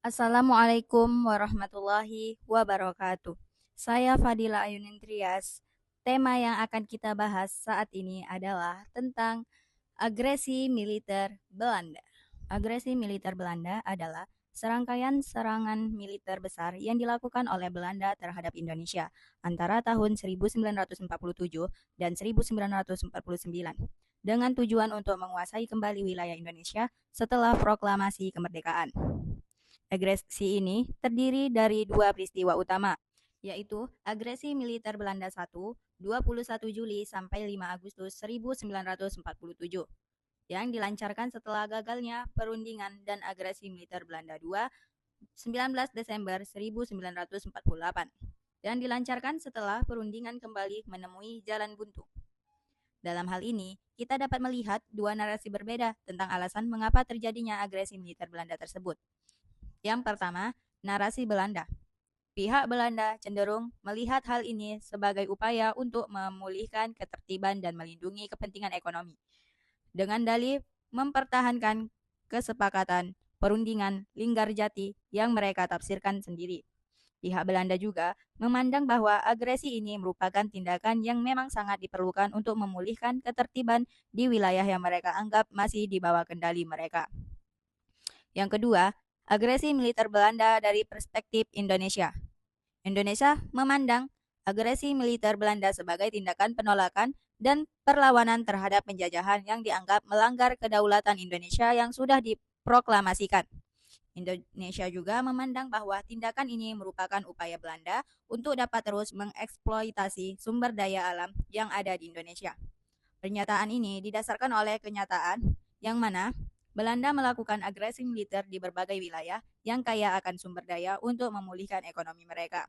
Assalamualaikum warahmatullahi wabarakatuh. Saya Fadila Ayunintrias. Tema yang akan kita bahas saat ini adalah tentang agresi militer Belanda. Agresi militer Belanda adalah serangkaian serangan militer besar yang dilakukan oleh Belanda terhadap Indonesia antara tahun 1947 dan 1949 dengan tujuan untuk menguasai kembali wilayah Indonesia setelah proklamasi kemerdekaan. Agresi ini terdiri dari dua peristiwa utama, yaitu agresi militer Belanda 1, 21 Juli sampai 5 Agustus 1947, yang dilancarkan setelah gagalnya perundingan, dan agresi militer Belanda 2, 19 Desember 1948, yang dilancarkan setelah perundingan kembali menemui jalan buntu. Dalam hal ini, kita dapat melihat dua narasi berbeda tentang alasan mengapa terjadinya agresi militer Belanda tersebut. Yang pertama, narasi Belanda. Pihak Belanda cenderung melihat hal ini sebagai upaya untuk memulihkan ketertiban dan melindungi kepentingan ekonomi, dengan dalih mempertahankan kesepakatan perundingan Linggarjati yang mereka tafsirkan sendiri. Pihak Belanda juga memandang bahwa agresi ini merupakan tindakan yang memang sangat diperlukan untuk memulihkan ketertiban di wilayah yang mereka anggap masih di bawah kendali mereka. Yang kedua, agresi militer Belanda dari perspektif Indonesia. Indonesia memandang agresi militer Belanda sebagai tindakan penolakan dan perlawanan terhadap penjajahan yang dianggap melanggar kedaulatan Indonesia yang sudah diproklamasikan. Indonesia juga memandang bahwa tindakan ini merupakan upaya Belanda untuk dapat terus mengeksploitasi sumber daya alam yang ada di Indonesia. Pernyataan ini didasarkan oleh kenyataan yang mana Belanda melakukan agresi militer di berbagai wilayah yang kaya akan sumber daya untuk memulihkan ekonomi mereka.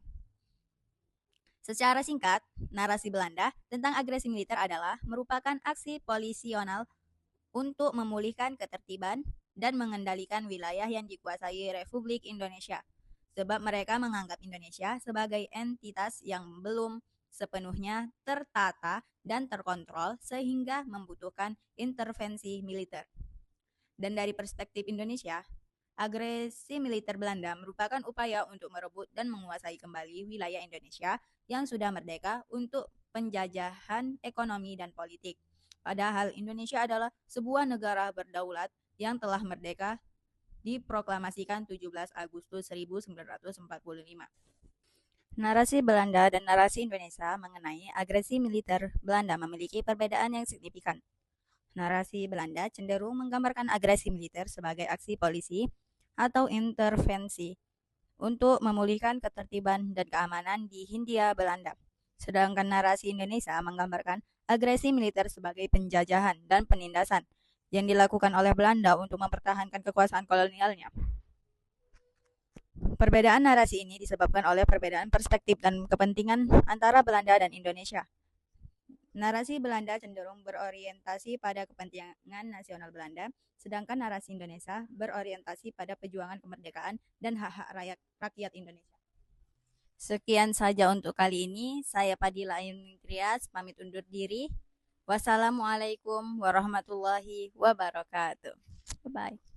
Secara singkat, narasi Belanda tentang agresi militer adalah merupakan aksi polisional untuk memulihkan ketertiban dan mengendalikan wilayah yang dikuasai Republik Indonesia, sebab mereka menganggap Indonesia sebagai entitas yang belum sepenuhnya tertata dan terkontrol sehingga membutuhkan intervensi militer. Dan dari perspektif Indonesia, agresi militer Belanda merupakan upaya untuk merebut dan menguasai kembali wilayah Indonesia yang sudah merdeka untuk penjajahan ekonomi dan politik. Padahal Indonesia adalah sebuah negara berdaulat yang telah merdeka diproklamasikan 17 Agustus 1945. Narasi Belanda dan narasi Indonesia mengenai agresi militer Belanda memiliki perbedaan yang signifikan. Narasi Belanda cenderung menggambarkan agresi militer sebagai aksi polisi atau intervensi untuk memulihkan ketertiban dan keamanan di Hindia Belanda. Sedangkan narasi Indonesia menggambarkan agresi militer sebagai penjajahan dan penindasan yang dilakukan oleh Belanda untuk mempertahankan kekuasaan kolonialnya. Perbedaan narasi ini disebabkan oleh perbedaan perspektif dan kepentingan antara Belanda dan Indonesia. Narasi Belanda cenderung berorientasi pada kepentingan nasional Belanda, sedangkan narasi Indonesia berorientasi pada perjuangan kemerdekaan dan hak-hak rakyat Indonesia. Sekian saja untuk kali ini. Saya Fadila Ayunintrias, pamit undur diri. Wassalamualaikum warahmatullahi wabarakatuh. Bye-bye.